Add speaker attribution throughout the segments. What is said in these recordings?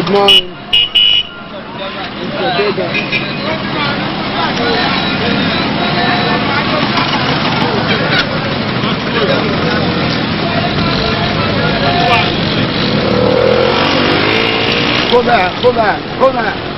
Speaker 1: Good morning. Go back, go back, go back.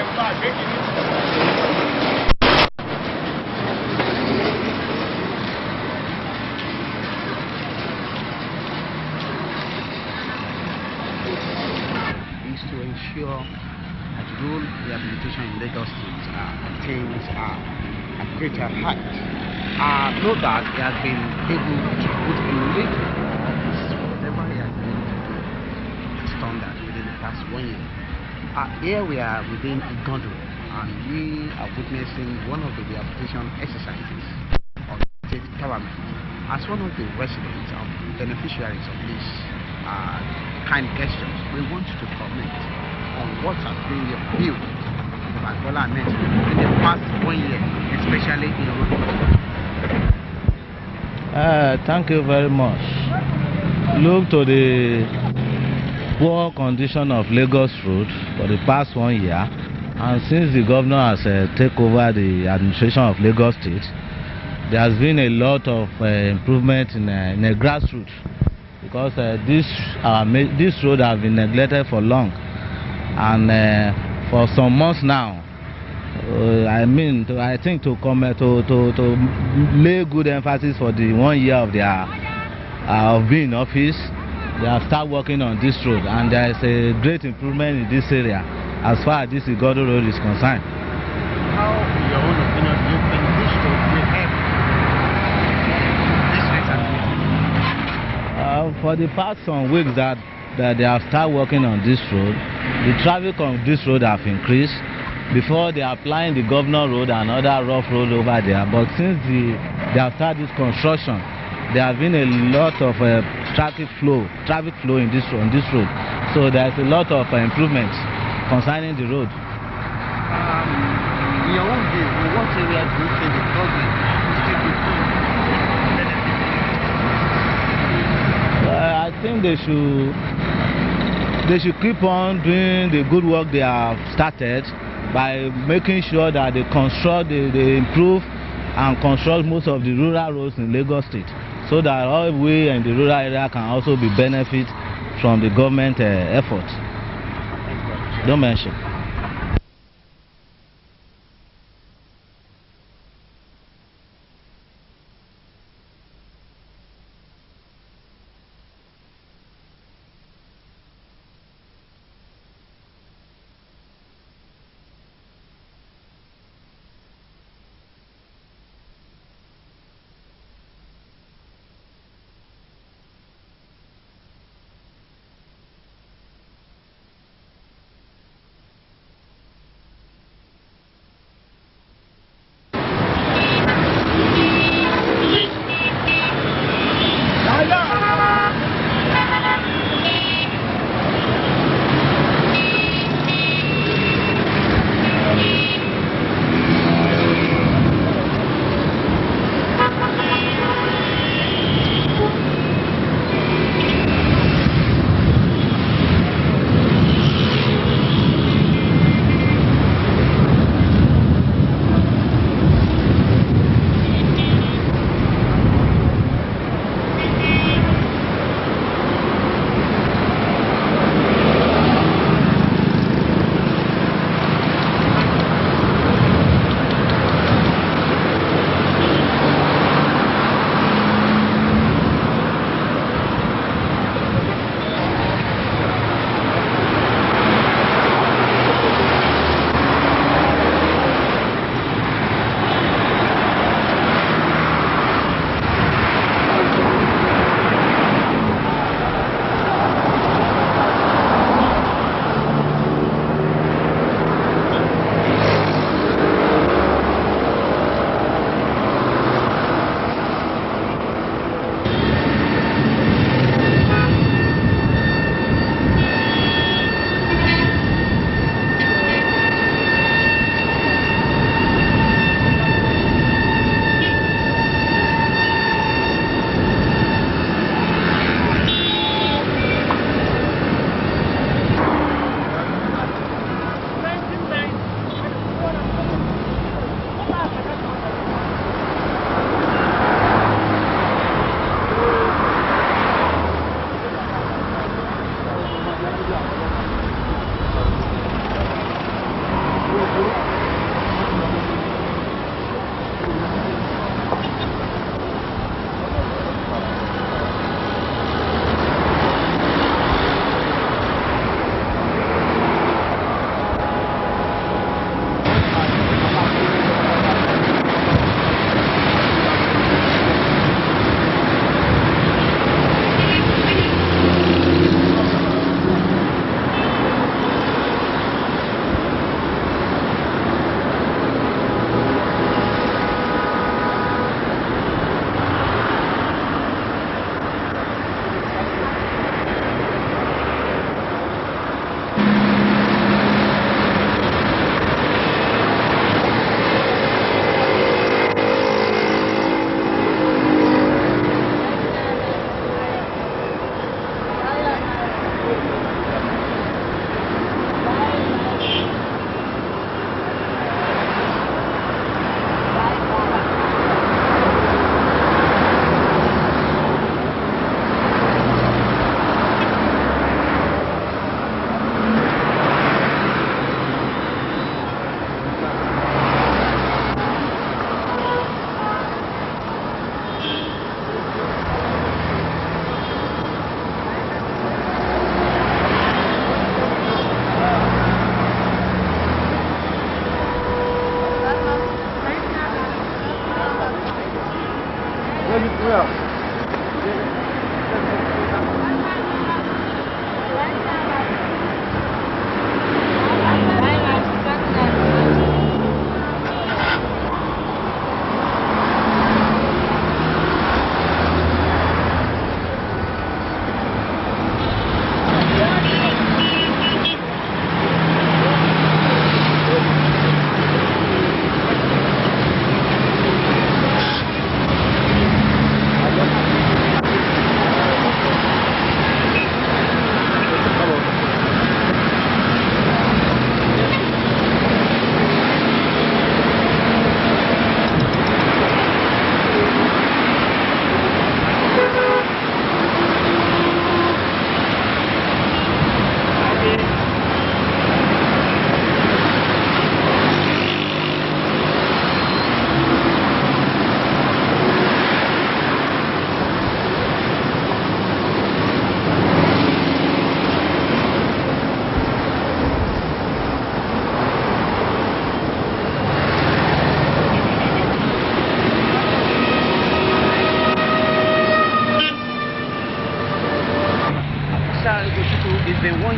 Speaker 1: Is to ensure that rural rehabilitation in Lagos State attains a greater height. Know that he has been able to put in little whatever he has been able to do standard within the past 1 year. Here we are within Igando, and we are witnessing one of the rehabilitation exercises of the state government. As one of the residents and beneficiaries of this kind gestures, we want you to comment on what has been your view about Bola Ahmed in the past 1 year, especially in road.
Speaker 2: Thank you very much. Look to the poor condition of Lagos Road for the past 1 year, and since the governor has taken over the administration of Lagos State, there has been a lot of improvement in a grassroots, because this road has been neglected for long, and for some months now. I think to lay good emphasis for the 1 year of their of being in office, they have started working on this road, and there is a great improvement in this area as far as this Igotun road is concerned.
Speaker 1: How, in your own opinion, do you think this road will help this rehabilitation?
Speaker 2: For the past some weeks that they have started working on this road, the traffic on this road have increased. Before, they are applying the Governor Road and other rough road over there, but since they have started this construction, there have been a lot of traffic flow on this road. So there is a lot of improvements concerning the road.
Speaker 1: In your own view, in what area do you think the government should be doing?
Speaker 2: I think they should keep on doing the good work they have started, by making sure that they improve and construct most of the rural roads in Lagos State, so that all we in the rural area can also be benefit from the government efforts. Don't mention.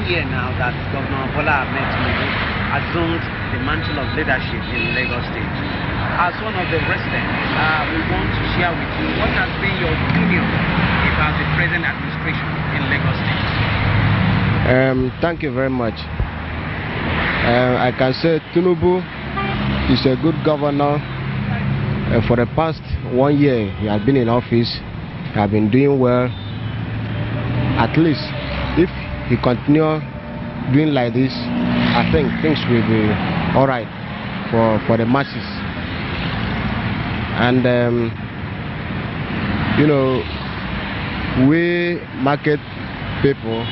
Speaker 1: 1 year now that Governor Bola Ahmed Tinubu assumed the mantle of leadership in Lagos State. As one of the residents, we want to share with you what has been your opinion about the present administration in Lagos State.
Speaker 3: Thank you very much. I can say Tinubu is a good governor. For the past 1 year, he has been in office. He has been doing well. At least, if he continue doing like this, I think things will be all right for the masses. And you know, we market people,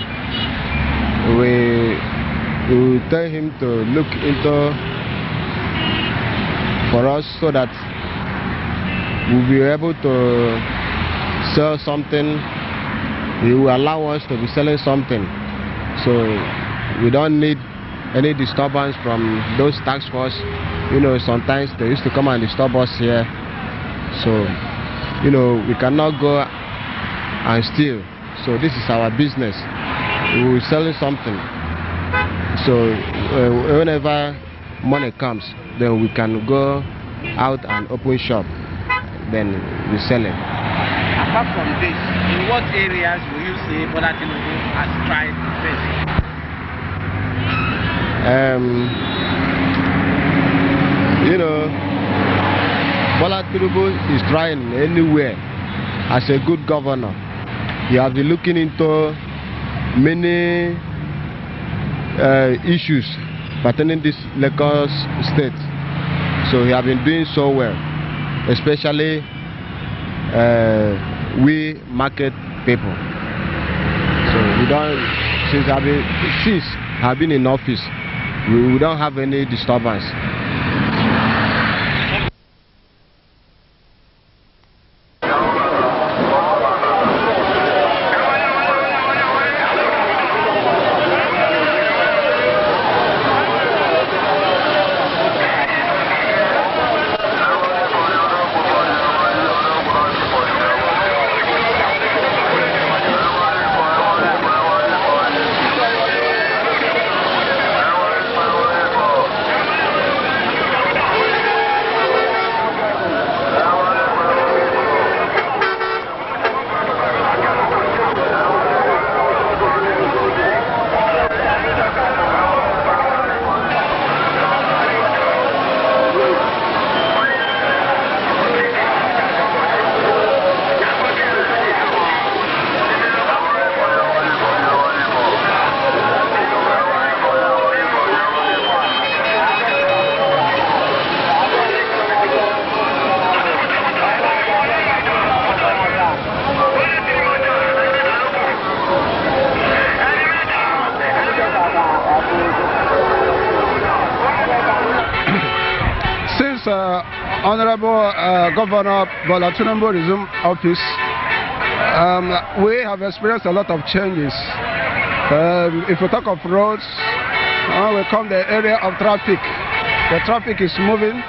Speaker 3: we tell him to look into for us so that we'll be able to sell something. He will allow us to be selling something, so we don't need any disturbance from those task force. You know, sometimes they used to come and disturb us here, so you know, we cannot go and steal. So this is our business. We will selling something, so whenever money comes, then we can go out and open shop, then we sell it.
Speaker 1: Apart from this, in what areas will you say Bola Tinubu has tried best?
Speaker 3: You know, Bola Tinubu is trying anywhere as a good governor. He has been looking into many issues pertaining this Lagos state. So he has been doing so well, especially we market people. So we don't, since I've been in office, we don't have any disturbance.
Speaker 4: Honorable Governor Bola Tinubu resumed office, we have experienced a lot of changes. If we talk of roads, we come the area of traffic. The traffic is moving,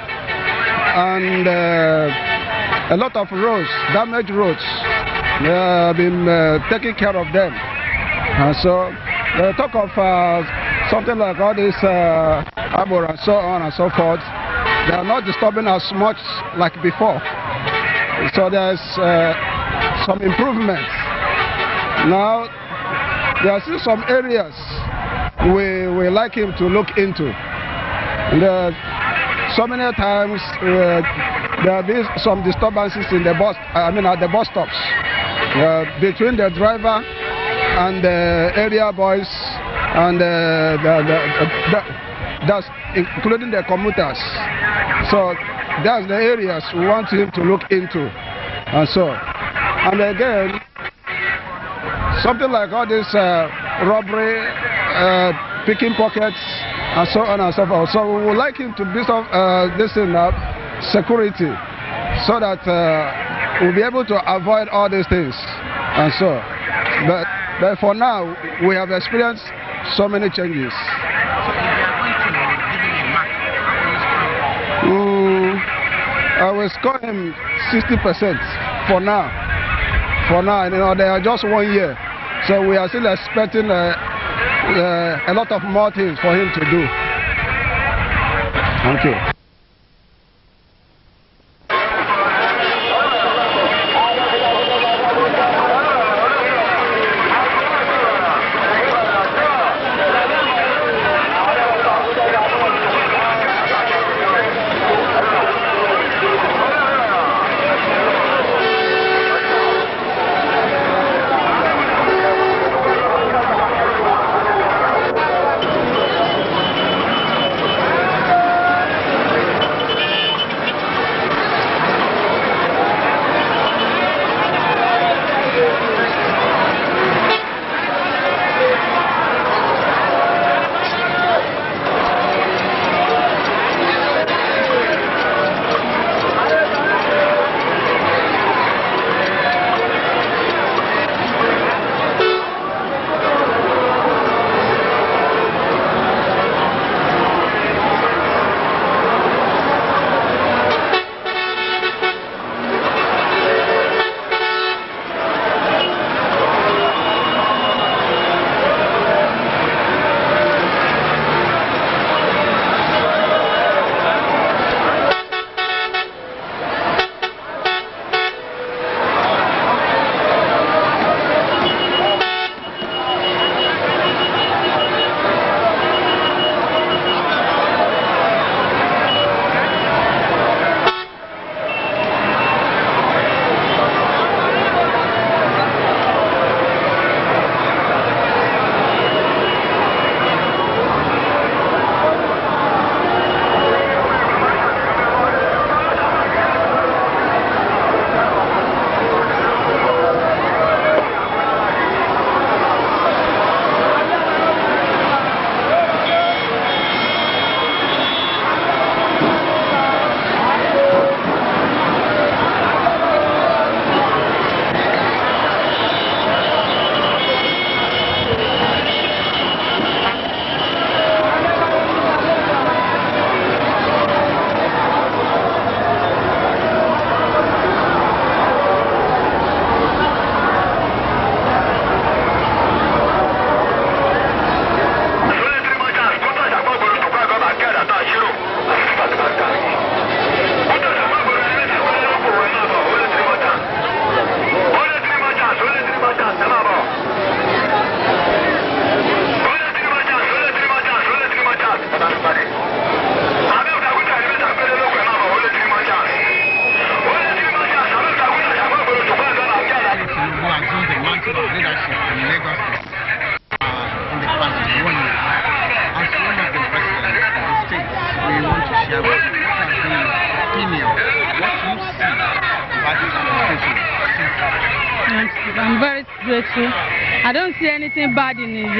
Speaker 4: and a lot of roads, damaged roads, have been taking care of them. So the talk of something like all this arbor and so on and so forth, they are not disturbing as much like before. So there's some improvements. Now, there are still some areas we like him to look into. So many times there have been some disturbances in the bus, at the bus stops, between the driver and the area boys and that's including the commuters. So that's the areas we want him to look into. And again, something like all this robbery, picking pockets, and so on and so forth. So we would like him to build up this in security, so that we'll be able to avoid all these things. And so, but for now, we have experienced so many changes. I will score him 60% for now. For now, they are just 1 year, so we are still expecting a lot of more things for him to do. Thank you.
Speaker 5: I'm very grateful. I don't see anything bad in his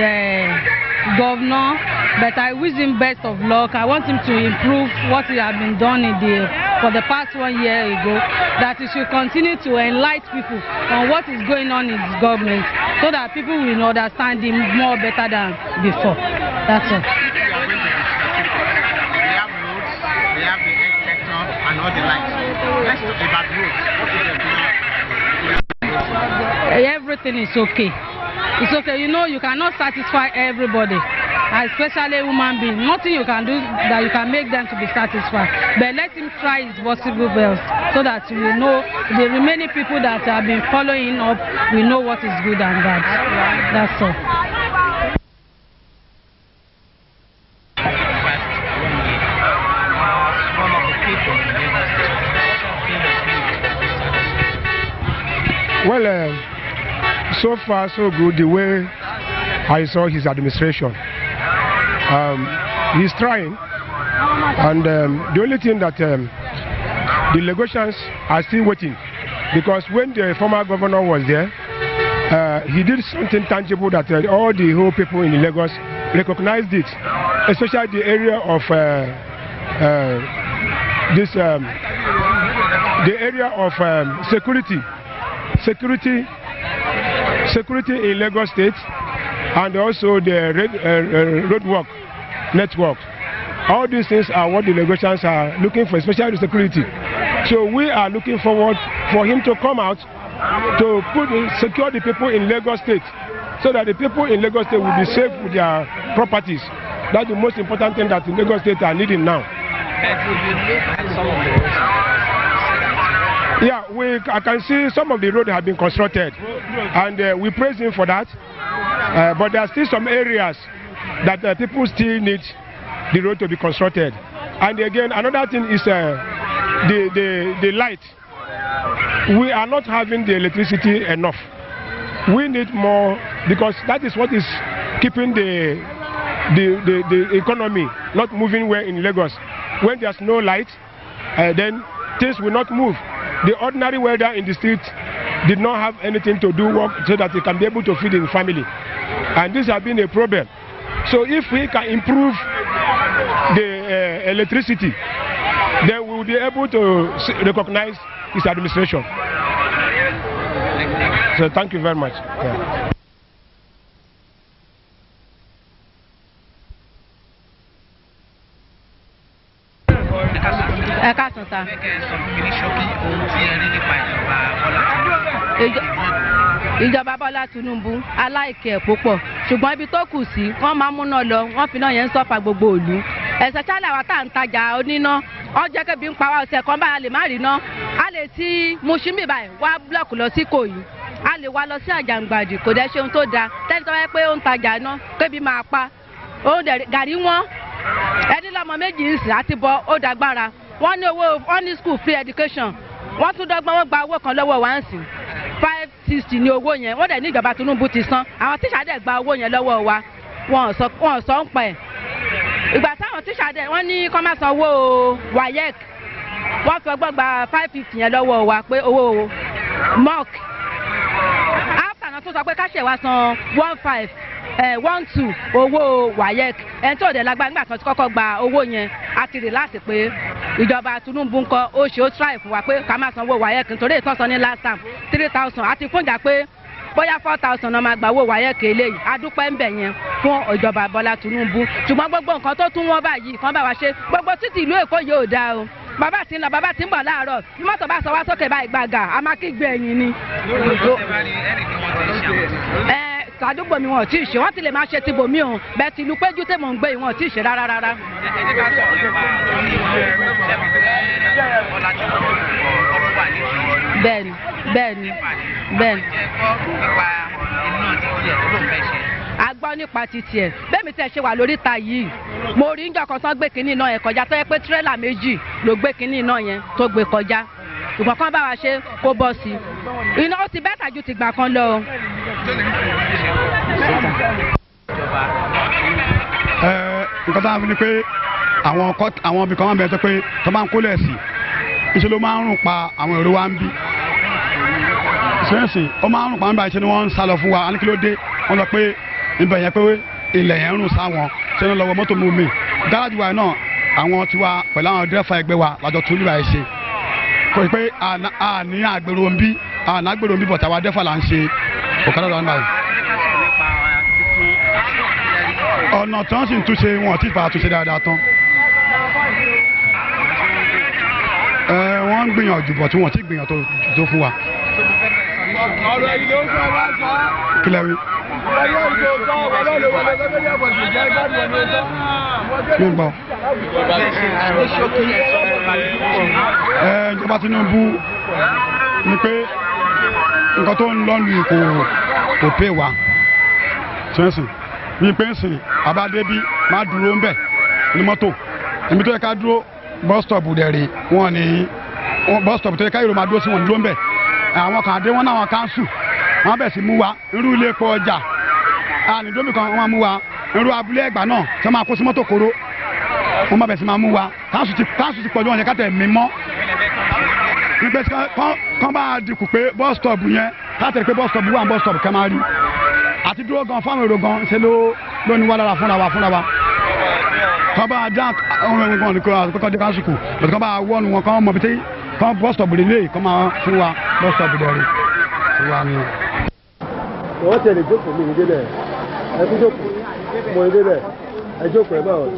Speaker 5: governor, but I wish him best of luck. I want him to improve what he has been done for the past 1 year ago, that he should continue to enlighten people on what is going on in his government, so that people will understand him more better than before. That's all.
Speaker 1: We have the health sector and all the likes. Let's talk about roads. What is the
Speaker 5: Everything is okay. It's okay. You know, you cannot satisfy everybody, especially a human being. Nothing you can do that you can make them to be satisfied. But let him try his possible best, so that we know the remaining people that have been following up, we know what is good and bad. That's all.
Speaker 4: Well, so far so good the way I saw his administration. He's trying, and the only thing that the Lagosians are still waiting, because when the former governor was there, he did something tangible that all the whole people in Lagos recognized it, especially the area of security in Lagos State, and also the roadwork network. All these things are what the Lagosians are looking for, especially security. So we are looking forward for him to come out to secure the people in Lagos State,
Speaker 6: so that the people in Lagos State will be safe with their properties. That's the most important thing that in Lagos State are needing now. Yeah, I can see some of the roads have been constructed, and we praise him for that. But there are still some areas that people still need the road to be constructed. And again, another thing is the light. We are not having the electricity enough. We need more, because that is what is keeping the economy not moving well in Lagos. When there's no light, then things will not move. The ordinary weather in the street did not have anything to do work so that they can be able to feed his family. And this has been a problem. So if we can improve the electricity, then we will be able to recognize his administration. So thank you very much. Yeah.
Speaker 5: Ìjọba Bọ́lá Tinubu aláìkẹ́ púpọ̀, ṣùgbọ́n ibi tó kù sí wọ́n máa múná lọ, wọ́n fi náà yẹn ń sọ́fà gbogbo ìlú. Ẹ̀sẹ̀ ṣálẹ̀ àwọn tá à ń tajà oníná, wọ́n jẹ́ kébi ń pa wá ọ̀sẹ̀ kan báyìí a lè má rí ná. A lè ti Mùsùlùmí báyìí wá búlọ̀kù lọ sí Ìkòyí. A lè wá lọ sí Àjàngbàdì, kò dẹ́ ṣe ohun tó dáa. Tẹ́lẹ̀ tó wáyé pé ó ń tajà náà, kébi máa pa. Ó gàrí wọn. Ẹni lọ́mọ méjì ń sìn àti bọ́ ó dàgbára. Wọ́n ní owó, wọ́n ní school free education. Wọ́n tún dọ́gbọ́n wọ́n gba owó kan lọ́wọ́ wa ń sìn. 560 ní owó yẹn, wọ́n dẹ̀ ní ìjọba Tinubu ti san. Àwọn tíṣà dẹ̀ gba owó yẹn lọ́wọ́ wa, wọ́n sọ ń pẹ̀. Ìgbà táwọn tíṣà dẹ̀ wọ́n ní kọ́ máa san owó WAEC, wọ́n fi ọgbọ́n gba 550 yẹn lọ́wọ́ wa pé owó mock. After náà tó sọ pé káṣẹ̀ wa san 12 owó WAEC. Ẹni tó dẹ̀ lágbá nígbà kan tí kọ́kọ́ gba owó yẹn, a ti rí láti pé ìjọba Tinubu ń kọ́ ó ṣe ó try fún wa pé ká máa san owó WAEC nítorí ìtọ́sọ ní last time 3,000 àti fúnjà pé bóyá 4,000 náà máa gba owó WAEC eléyìí. Adúpẹ́ ń bẹ̀ yẹn fún ìjọba Bọ́lá Tinubu. Ṣùgbọ́n gbogbo nǹkan tó tún wọ́n báyìí kan bá wa ṣe, gbogbo títì ìlú Èkó yóò dáa o. Bàbá tí ń lọ, bàbá tí ń bọ̀ láàárọ̀, bí mọ́tò bá sọ wá sókè báyìí gbàgà, a máa kígbe ẹ̀yìn ni. Àdúgbò mi wọn ò tí ì ṣe, wọ́n ti lè máa ṣe ti bòmí o, bẹ́ẹ̀ ti ìlú Péjú tẹ̀ mọ̀ ń gbé wọn ò tí ì ṣe rárá. Bẹ́ẹ̀ni. A gbọ́ nípa titi ẹ̀, bẹ́ẹ̀ mi tẹ̀ ṣe wà lórí ta yìí, mo rí níjọ́ kan tán gbé kínní náà yẹn kọjá tó yẹ pé tírélà méjì ló gbé kínní náà yẹn tó gbé kọjá. Ṣùgbọ́n kán bá wa ṣe kó bọ́ sí i. Iná ó ti bẹ́tà ju tìgbà kan lọ.
Speaker 7: Nǹkan tá a fi ni pé àwọn ibì kan máa ń bẹ̀rẹ̀ tó pé tó bá ń kólẹ̀ sí iṣẹ́ ló máa ń rùn pa àwọn èrò wa ń bí. Ìṣẹ́yìnsìn ó máa ń rùn pa nígbà iṣẹ́ ni wọ́n ń sá lọ fún wa, a ní kí ló dé, wọ́n lọ pé ibẹ̀ yẹn pé ilẹ̀ yẹn ń rùn sáwọn ṣé wọ́n lọ wọ mọ́tò mú mi. Gáràjì wa náà àwọn tiwa pẹ̀lú àwọn dẹ́fà ẹgbẹ́ wa lájọ tún níbà yẹn ṣe. Kò pé a ní àgbèrò ń bí, a ní àgbèrò ń bí bọ̀tà wa dẹ́fà là ń ṣe òkàdà lọ́wọ́ níbà yìí. Ọ̀nà tí wọ́n sì ń túnṣe wọn tí ìfà túnṣe dáadáa tán. Wọ́n ń gbìyànjú bọ̀ tí wọ́n ti gbìyànjú tó fún wa. Kílẹ̀ wí. Mi gbọ́. Ìjọba Tinubu ni pé nǹkan tó ń lọ́nu kò pè wá. Sẹ́nsìn bí pé ń sìn abádébí máa dúró ń bẹ̀ ní mọ́tò. Ibi tó yẹ ká dúró bus stop dẹ̀ rè wọ́n ní bus stop tó yẹ ká èrò máa dúró sí wọn dúró ń bẹ̀. Àwọn kan àdé wọn náà wọn káńsù wọn bẹ̀ sí mú wa irú ilé epo ọjà ànídómi kan wọn mú wa irú abúlé Ẹ̀gbá náà tí wọn máa kó sí mọ́tò kóró wọn bẹ̀ sí máa mú wa káńsù ti pọ̀jù wọn yẹn ká tẹ̀ mí mọ́ nígbà tí kán bá dìkù pé bus stop yẹn ká tẹ̀ pé bus stop wà bus stop kẹ́ máa rí àti dúró gan fáwọn èrò gan ṣe ló ní wá lára fúnra wa kán bá dá ọ̀rọ̀ wọn nìkan kọ́kọ́ dé káńsù kù bẹ̀tẹ̀ kán bá wọ́nu wọn kán mọ̀ bí kán bus stop lè lé kán máa fún wa bus stop dẹ̀rẹ̀ fún wa ni.
Speaker 8: wọ́n tẹ̀lé jókòó mi nídé bẹ́ẹ̀ ẹ tún jókòó mo nídé bẹ́ẹ̀ ẹ jókòó ẹ báwọn.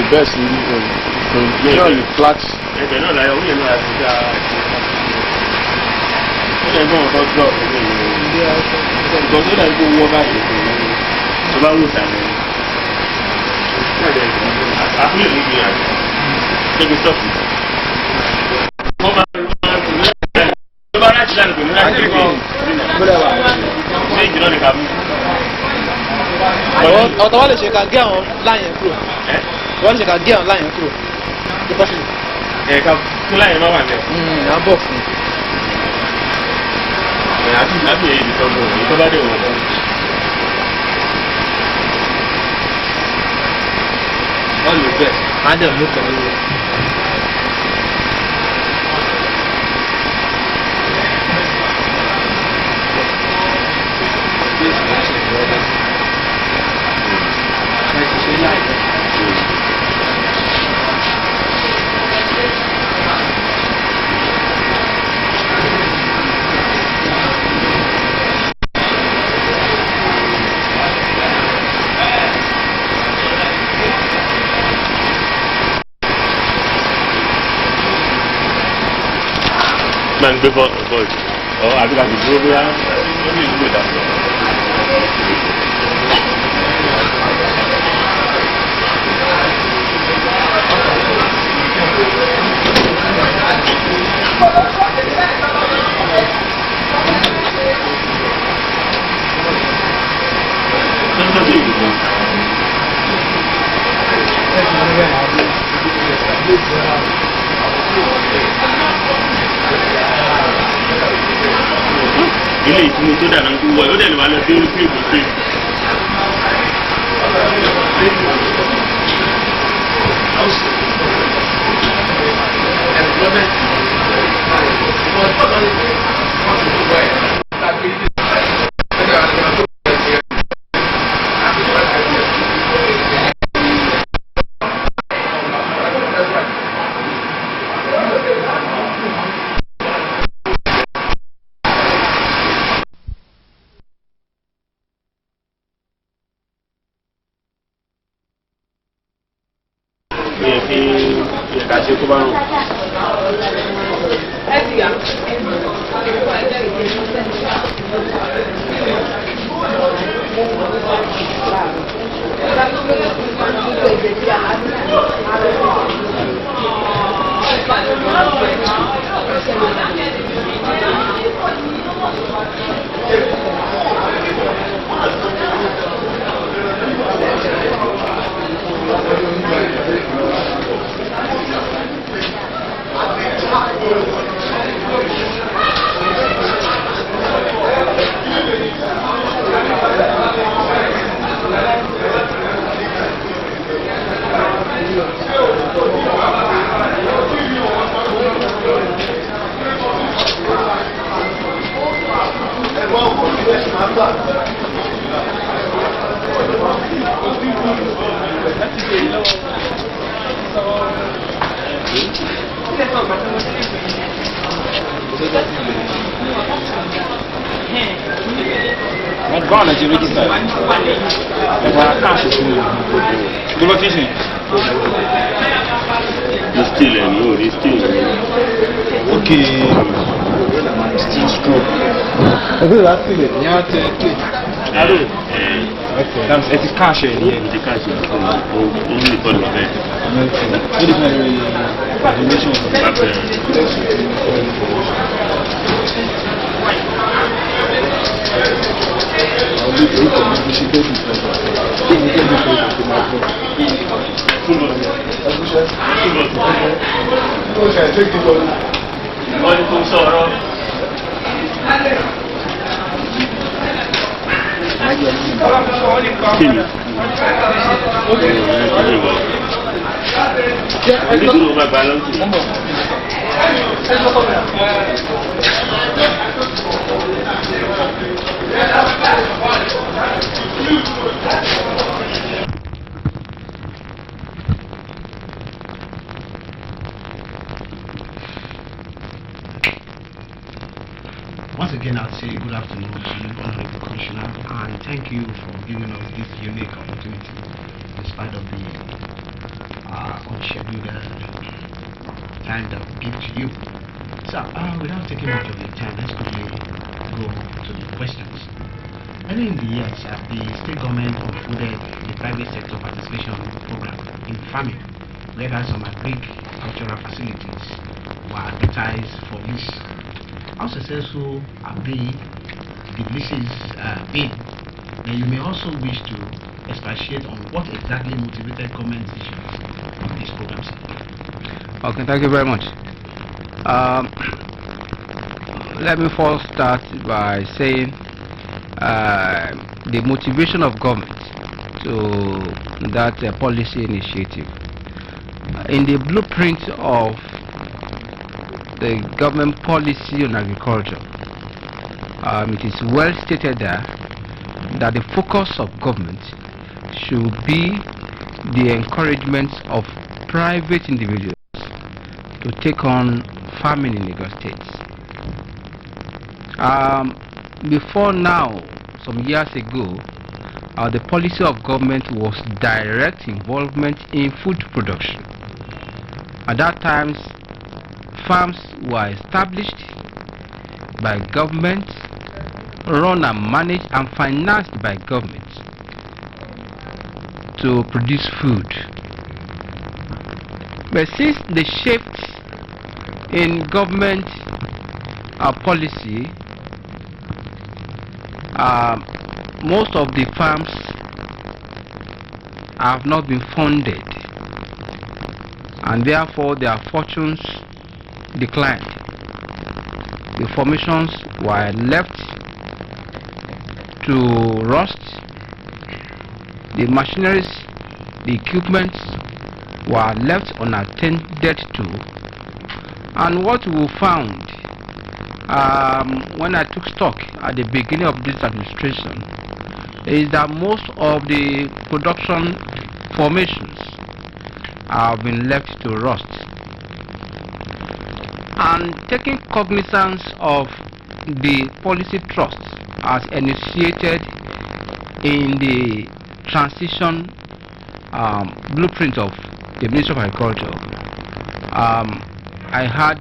Speaker 3: The best in the flats.
Speaker 9: Ọ̀tọ̀ wọ́n lè ṣe ká gé àwọn láyẹn kúrò. Wọ́n lè ṣe ká gé àwọn láyẹn kúrò. ẹ̀ka fúnlá yẹn máa wà lẹ̀.
Speaker 10: À ń bọ̀ fún un.
Speaker 9: Àti ìdábì èyí nìkan mọ̀ èyí tó bá dé wọ̀ ọ́.
Speaker 10: Wọ́n lò bẹ́ẹ̀, má dẹ̀ mú pẹ̀lú rẹ̀.
Speaker 9: Máa ń gbé bọ́ọ̀lù ọ̀ àbí ká fi dúró bí wá lórí ìlú ìdásọ̀. Ilé ìtumọ̀ tó dànù tó wọ̀ ọ́ dẹ̀ lè máa lọ sí orí fíìmù sí.
Speaker 10: Bọ́ọ̀lù ti rẹ́jísítà ẹ̀fọ́ káàṣì fún mi. Gbogbo tíṣìn.
Speaker 9: Ní still ẹ̀ ní orí still ẹ̀.
Speaker 10: Ok. Still screw. Ẹgbẹ́ ìlà sílẹ̀ ní á tẹ ké. Adó. Ẹ ti káàṣì ẹ̀ nìyẹn.
Speaker 9: Ẹ ti káàṣì ẹ̀ fún mi. Ó ń lè tọ́lù bẹ́ẹ̀.
Speaker 10: Ó dì fún ẹ̀rọ donation.
Speaker 9: Wọ́n kò sọ̀rọ̀. Kí ni? Nítorí o bá gba lọ́sùn.
Speaker 1: Once again, I'd say good afternoon to you, Honorable Commissioner, and thank you for giving us this unique opportunity in spite of the unscheduled time that we give to you. So, without taking much of your time, let's quickly go to the questions. Early in the years, the state government concluded the private sector participation program in farming, whereby some agricultural facilities were advertised for lease. How successful have the leases been? Then you may also wish to expatiate on what exactly motivated government decisions on these programs. Okay, thank you very much. Let me first start by saying the motivation of government to that policy initiative. In the blueprint of the government policy on agriculture, it is well stated there that the focus of government should be the encouragement of private individuals to take on farming in Lagos State. Before now, some years ago, the policy of government was direct involvement in food production. At that time, farms were established by government, run and managed and financed by government to produce food. But since the shift in government policy, most of the farms have not been funded, and therefore their fortunes declined. The formations were left to rust. The machineries, the equipment were left unattended to. And what we found when I took stock at the beginning of this administration is that most of the production formations have been left to rust. And taking cognizance of the policy trust as initiated in the transition blueprint of the Ministry of Agriculture, I had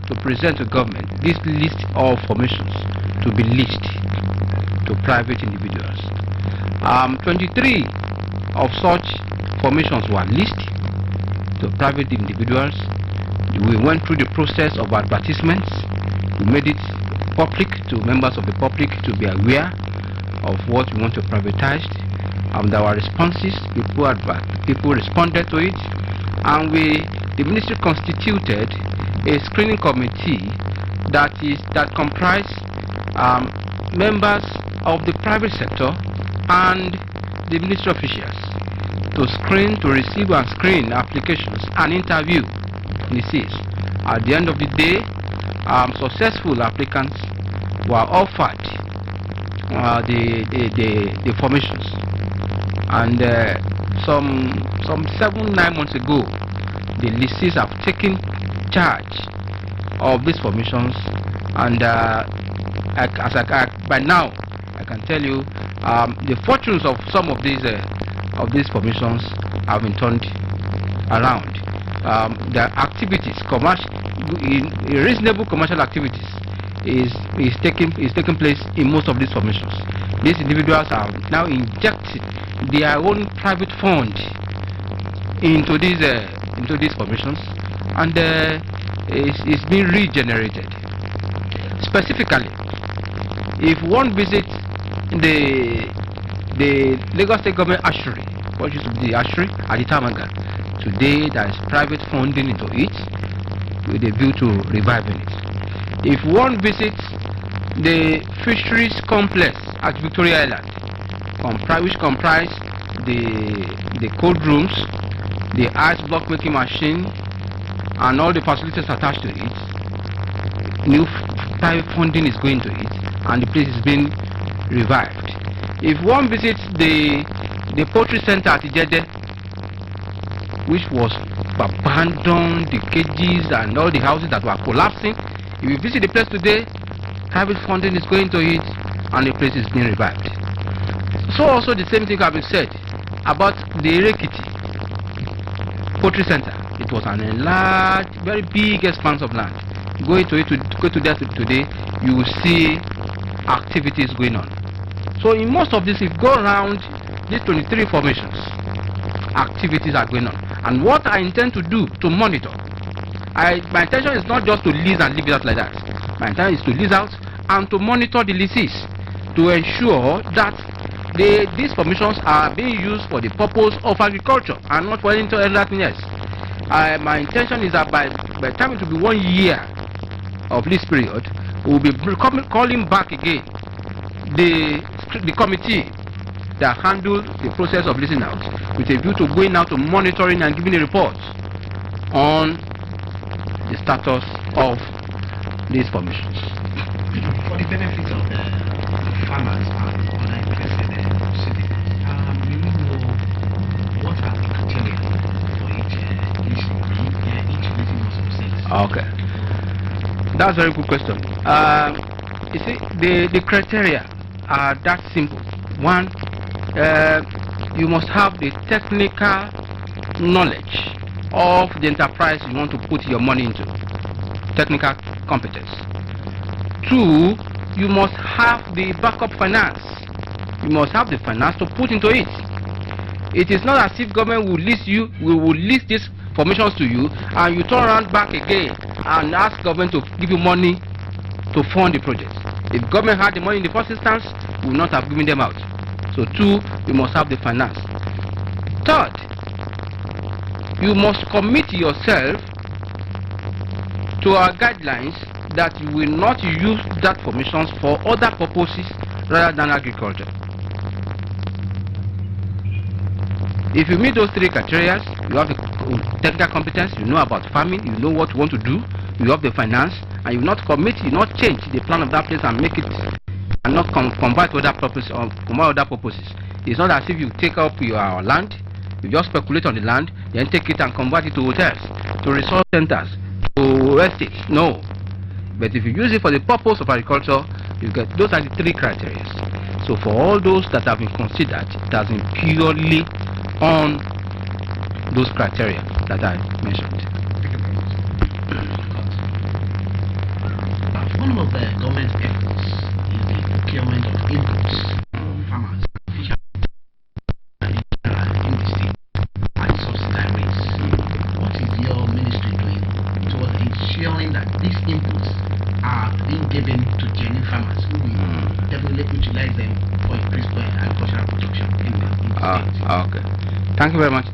Speaker 1: to present to government this list of formations to be leased to private individuals. 23 of such formations were leased to private individuals. We went through the process of advertisements. We made it public to members of the public to be aware of what we want to privatize. There were responses. People responded to it, and the ministry constituted a screening committee that comprised members of the private sector and the ministry officials to screen, to receive and screen applications and interview licensees. At the end of the day, successful applicants were offered the formations, and some 7-9 months ago, the licensees have taken charge of these formations, and by now I can tell you the fortunes of some of these formations have been turned around. The activities, reasonable commercial activities is taking place in most of these formations. These individuals are now injecting their own private fund into these formations, and it's being regenerated. Specifically, if one visits the Lagos State Government Ashery, what used to be the Ashery at the Tamaga, today there is private funding into it with a view to reviving it. If one visits the fisheries complex at Victoria Island, which comprise the cold rooms, the ice block making machine, and all the facilities attached to it, new private funding is going to it, and the place is being revived. If one visits the poultry center at Ijede, which was abandoned, the cages and all the houses that were collapsing, if you visit the place today, private funding is going to it, and the place is being revived. So also the same thing can be said about the Erekiti poultry center. It was an enlarged, very big expanse of land. Go to that today, you will see activities going on. So in most of this, if you go around these 23 formations, activities are going on. And what I intend to do to monitor, my intention is not just to lease and leave it out like that. My intention is to lease out and to monitor the leases to ensure that these formations are being used for the purpose of agriculture and not for anything else. My intention is that by the time it will be 1 year of this period, we will be calling back again the committee that handle the process of leasing out with a view to going out to monitoring and giving a report on the status of these formations.
Speaker 11: For the benefit of the farmers and other interested citizens, we need to know what are the criteria for each leasing process.
Speaker 1: Okay, that's a very good question. You see, the criteria are that simple. One, you must have the technical knowledge of the enterprise you want to put your money into, technical competence. Two, you must have the backup finance. You must have the finance to put into it. It is not as if government will lease these formations to you and you turn around back again and ask government to give you money to fund the project. If government had the money in the first instance, we would not have given them out. So two, you must have the finance. Third, you must commit yourself to our guidelines that you will not use that formations for other purposes rather than agriculture. If you meet those three criteria, you have the technical competence, you know about farming, you know what you want to do, you have the finance, and you not commit, you not change the plan of that place and make it and not convert to other purposes or combine other purposes. It's not as if you take up your land, you just speculate on the land, then take it and convert it to hotels, to resource centers, to estates. No. But if you use it for the purpose of agriculture, you get those are the three criteria. So for all those that have been considered, it has been purely on those criteria that I mentioned.
Speaker 11: One of the government efforts is the procurement of inputs for farmers, fishermen, and industry at subsidized rates. What is your ministry doing towards ensuring that these inputs are being given to genuine farmers who will definitely utilize them for increased agricultural production in the state?
Speaker 1: Okay. Thank you very much.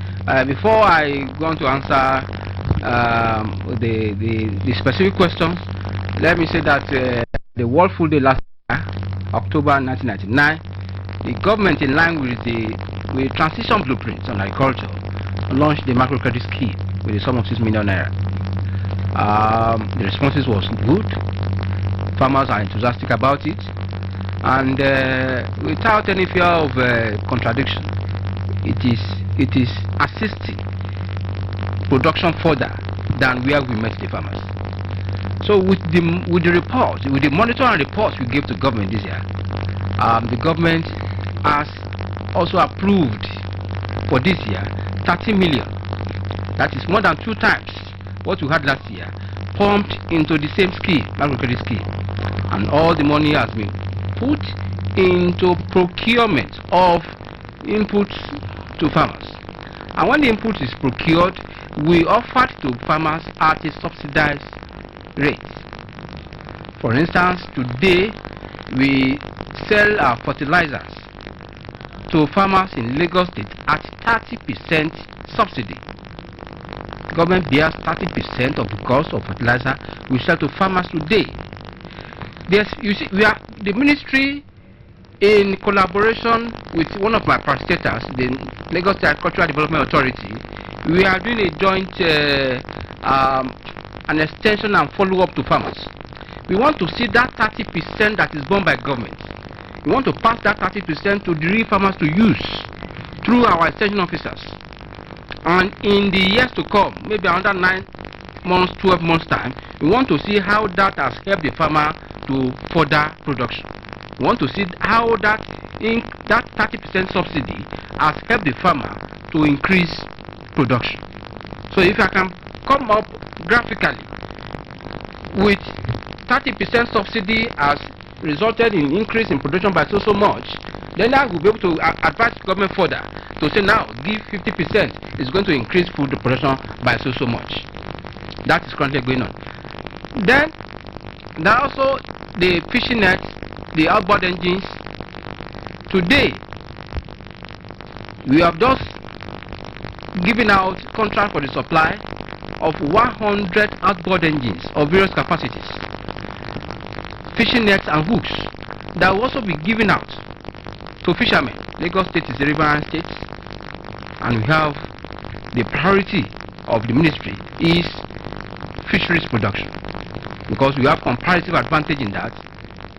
Speaker 1: Before I go on to answer the specific questions, let me say that the World Food Day last year, October 1999, the government, in line with the transition blueprints on agriculture, launched the microcredit scheme with a sum of 6 million naira. The responses was good. Farmers are enthusiastic about it, and without any fear of contradiction, it is assisting production further than where we met the farmers. So with the report, with the monitoring reports we gave to government this year, the government has also approved for this year 30 million. That is more than 2 times what we had last year, pumped into the same scheme, microcredit scheme. And all the money has been put into procurement of inputs to farmers. And when the input is procured, we offer to farmers at a subsidized rate. For instance, today we sell our fertilizers to farmers in Lagos State at 30% subsidy. Government bears 30% of the cost of fertilizer we sell to farmers today. You see, we are the ministry, in collaboration with one of my parastatals, the Lagos State Agricultural Development Authority. We are doing a joint an extension and follow-up to farmers. We want to see that 30% that is borne by government. We want to pass that 30% to the real farmers to use through our extension officers. And in the years to come, maybe another 9 months, 12 months time, we want to see how that has helped the farmer to further production. We want to see how that 30% subsidy has helped the farmer to increase production. So if I can come up graphically with 30% subsidy has resulted in increase in production by so much, then I will be able to advise government further to say now give 50% is going to increase food production by so much. That is currently going on. Then there are also the fishing nets, the outboard engines. Today we have just given out contract for the supply
Speaker 12: of 100 outboard engines of various capacities, fishing nets and hooks that will also be given out to fishermen. Lagos State is a riverine state, and we have the priority of the ministry is fisheries production, because we have comparative advantage in that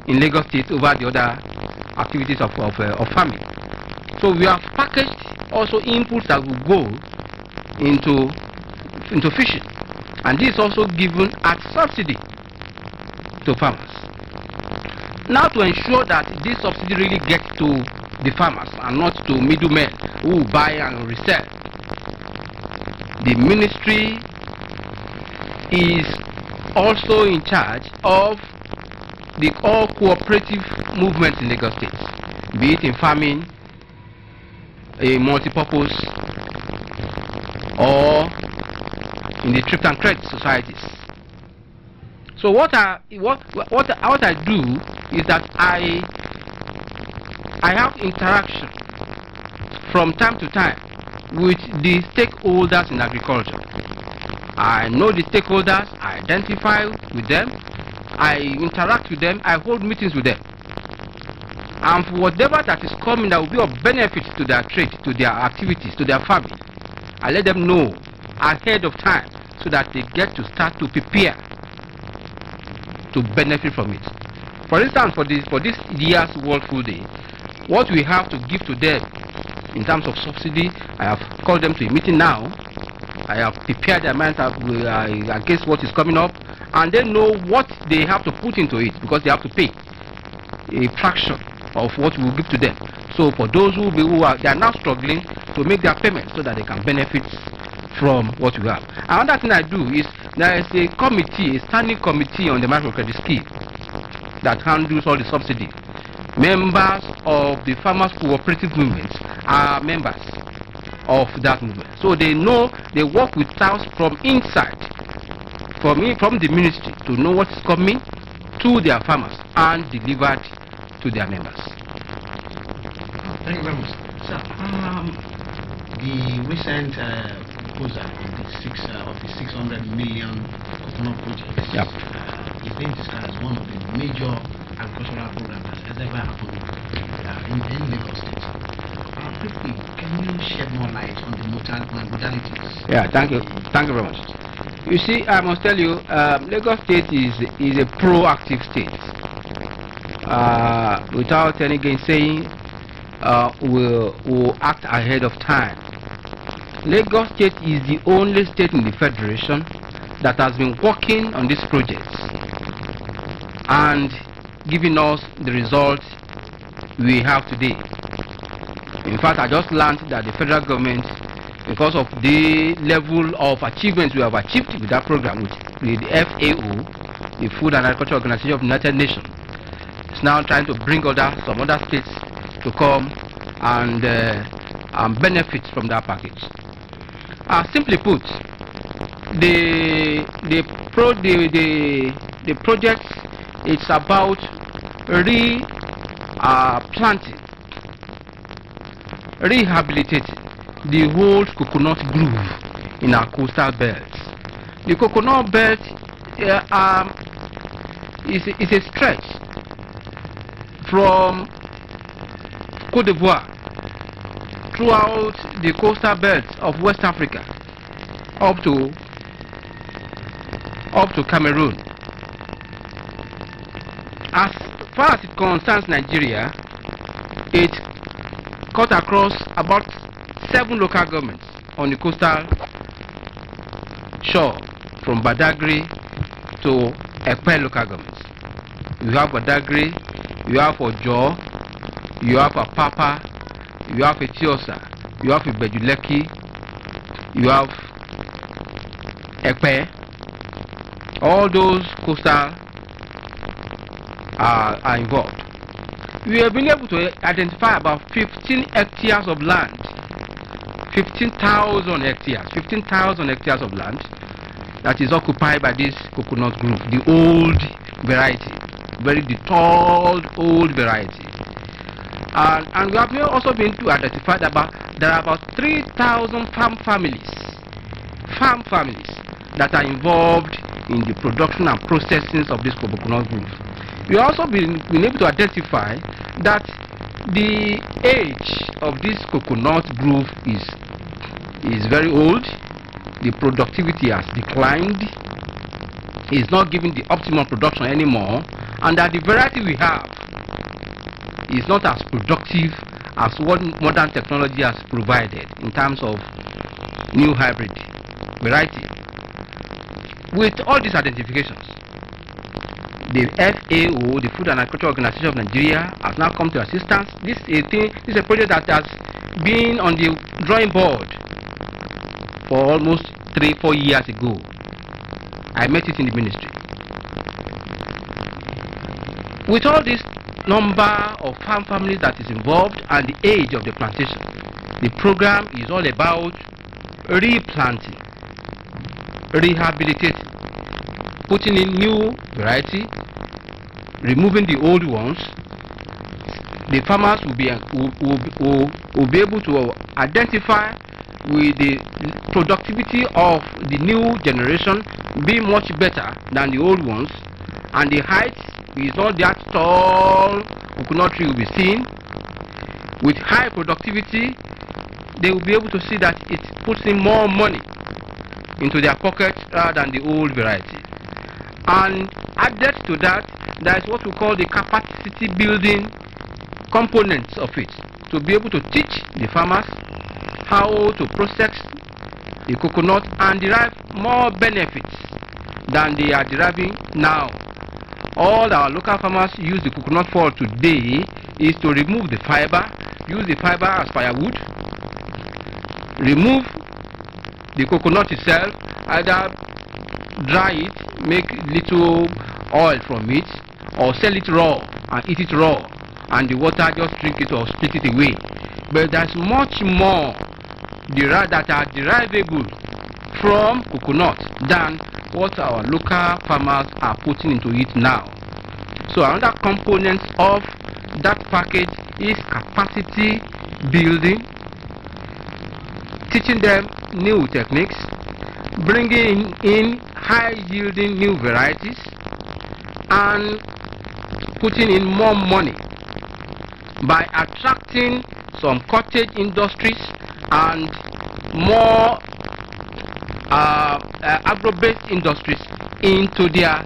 Speaker 12: in Lagos State over the other activities of farming. So we have packaged also inputs that will go into fishing, and this is also given at subsidy to farmers. Now, to ensure that this subsidy really gets to the farmers and not to middlemen who buy and resell, the ministry is also in charge of the all cooperative movements in Lagos State, be it in farming, a multi-purpose, or in the thrift and credit societies. So what I do is that I have interaction from time to time with the stakeholders in agriculture. I know the stakeholders, I identify with them, I interact with them, I hold meetings with them. And for whatever that is coming that will be of benefit to their trade, to their activities, to their farming, I let them know ahead of time so that they get to start to prepare to benefit from it. For instance, for this year's World Food Day, what we have to give to them in terms of subsidy, I have called them to a meeting now. I have prepared their minds against what is coming up, and they know what they have to put into it, because they have to pay a fraction of what we will give to them. So for those they are now struggling to make their payment so that they can benefit from what we have. Another thing I do is there is a committee, a standing committee on the microcredit scheme that handles all the subsidy. Members of the farmers cooperative movement are members of that movement, so they know, they work with us from inside, from the ministry, to know what is coming to their farmers and delivered to their members.
Speaker 11: Thank you very much. So, the recent proposal of the 600 million coconut projects is being described as one of the major agricultural programs that has ever happened in Lagos State. Quickly, can you shed more light on the modalities?
Speaker 12: Yeah, thank you very much. You see, I must tell you, Lagos State is a proactive state. Without any gainsaying, we'll act ahead of time. Lagos State is the only state in the Federation that has been working on these projects and giving us the results we have today. In fact, I just learned that the federal government, because of the level of achievements we have achieved with that program, with the FAO, the Food and Agriculture Organization of the United Nations, is now trying to bring some other states to come and benefit from that package. Simply put, the project is about planting, rehabilitating the whole coconut grove in our coastal belts. The coconut belt is a stretch from Côte d'Ivoire throughout the coastal belts of West Africa up to Cameroon. As far as it concerns Nigeria, it cut across about 7 local governments on the coastal shore, from Badagry to Ekpe local governments. You have Badagry, you have Ojo, you have Apapa, you have Etiosa, you have Ibejuleki, you have Ekpe. All those coastal are involved. We have been able to identify about 15 hectares of land, 15,000 hectares of land that is occupied by this coconut grove, the old variety, the tall old variety. And we have also been to identify that there are about 3,000 farm families that are involved in the production and processing of this coconut grove. We also been able to identify that the age of this coconut grove is very old. The productivity has declined. It's not giving the optimum production anymore, and that the variety we have is not as productive as what modern technology has provided in terms of new hybrid variety. With all these identifications, the FAO, the Food and Agriculture Organization of Nigeria, has now come to assistance. This is a project that has been on the drawing board for almost 3-4 years ago. I met it in the ministry. With all this number of farm families that is involved and the age of the plantation, the program is all about replanting, rehabilitating, putting in new variety, removing the old ones. The farmers will be able to identify with the productivity of the new generation being much better than the old ones, and the height is not that tall. Coconut tree will be seen with high productivity. They will be able to see that it puts in more money into their pocket rather than the old variety. And added to that, there is what we call the capacity building components of it, to be able to teach the farmers how to process the coconut and derive more benefits than they are deriving now. All our local farmers use the coconut for today is to remove the fiber, use the fiber as firewood, remove the coconut itself, either dry it, make little oil from it, or sell it raw and eat it raw, and the water just drink it or split it away. But there's much more that are derivable from coconut than what our local farmers are putting into it now. So another component of that package is capacity building, teaching them new techniques, bringing in high yielding new varieties, and putting in more money by attracting some cottage industries and more agro-based industries into their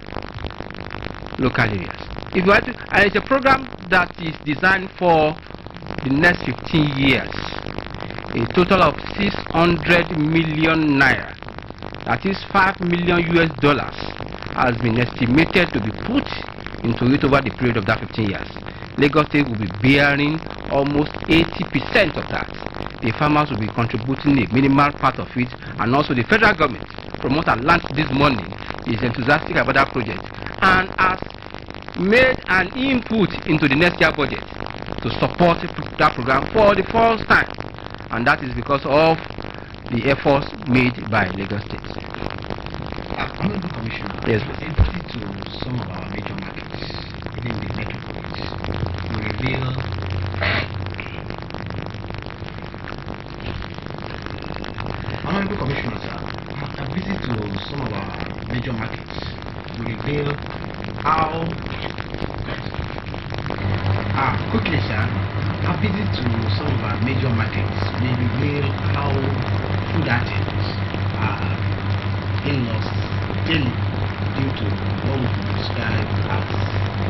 Speaker 12: local areas. If you to, and it's a program that is designed for the next 15 years. A total of 600 million naira, that is $5 million US, has been estimated to be put into it over the period of that 15 years. Lagos State will be bearing almost 80% of that. The farmers will be contributing a minimal part of it, and also the federal government, from what I learned this morning, is enthusiastic about that project and has made an input into the next year budget to support that program for the first time, and that is because of the efforts made by Lagos State.
Speaker 11: Honorable Commissioner,
Speaker 12: yes,
Speaker 11: entry to some of our major markets within the metropolis will reveal Honorable Commissioner, sir, a visit to some of our major markets will reveal how quickly, sir, a visit to some of our major markets will reveal how food items are being lost daily due to what we can describe as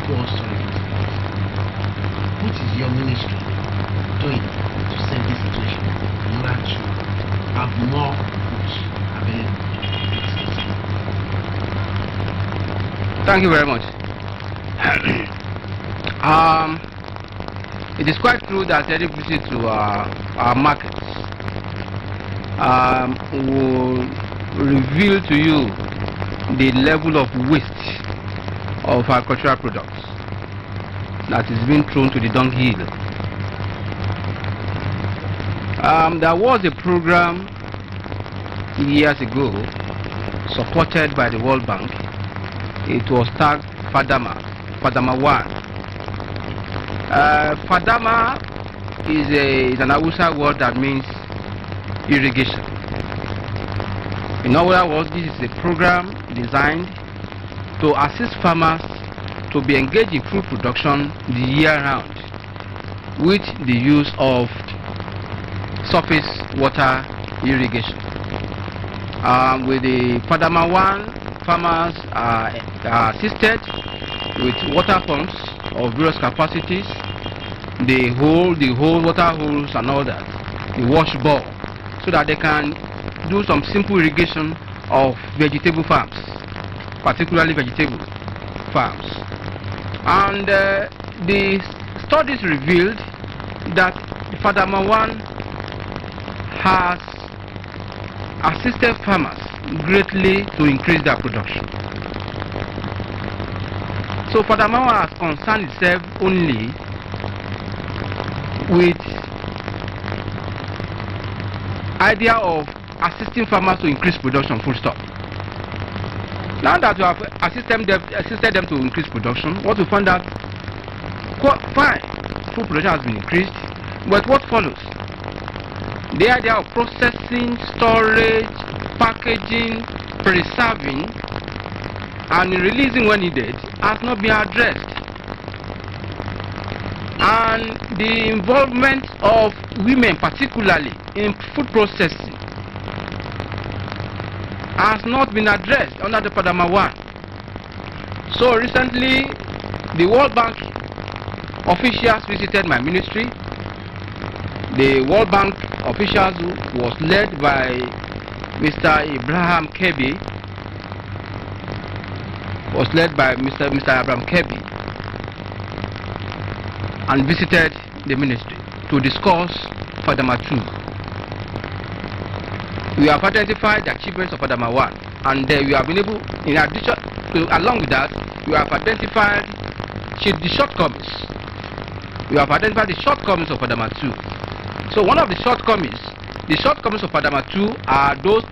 Speaker 11: poor storage. What is your ministry doing to save this situation in order to have more goods available?
Speaker 12: Thank you very much. It is quite true that any visit to our markets will reveal to you the level of waste of agricultural products that is being thrown to the dunghill. There was a program years ago supported by the World Bank. It was tagged Fadama 1. Fadama is an Hausa word that means irrigation. In other words, this is a program designed to assist farmers to be engaged in food production the year round with the use of surface water irrigation. With the Fadama 1, farmers are assisted with water pumps of various capacities. They hold water holes and all that, the wash bore, so that they can do some simple irrigation of vegetable farms, particularly vegetable farms. And the studies revealed that Fadama 1 has assisted farmers greatly to increase their production. So Fadama 1 has concerned itself only with idea of assisting farmers to increase production, full stop. Now that we have assisted them to increase production, what we found out, fine, food production has been increased, but what follows? The idea of processing, storage, packaging, preserving, and releasing when needed has not been addressed. And the involvement of women, particularly in food processing, has not been addressed under the Fadama 1. So recently, the World Bank officials visited my ministry. The World Bank officials was led by Mr. Abraham Kebi, and visited the ministry to discuss Fadama 2. We have identified the achievements of Fadama 1, and we have been able, in addition to, along with that, we have identified the shortcomings. We have identified the shortcomings of Fadama 2. So one of the shortcomings of Fadama 2 are those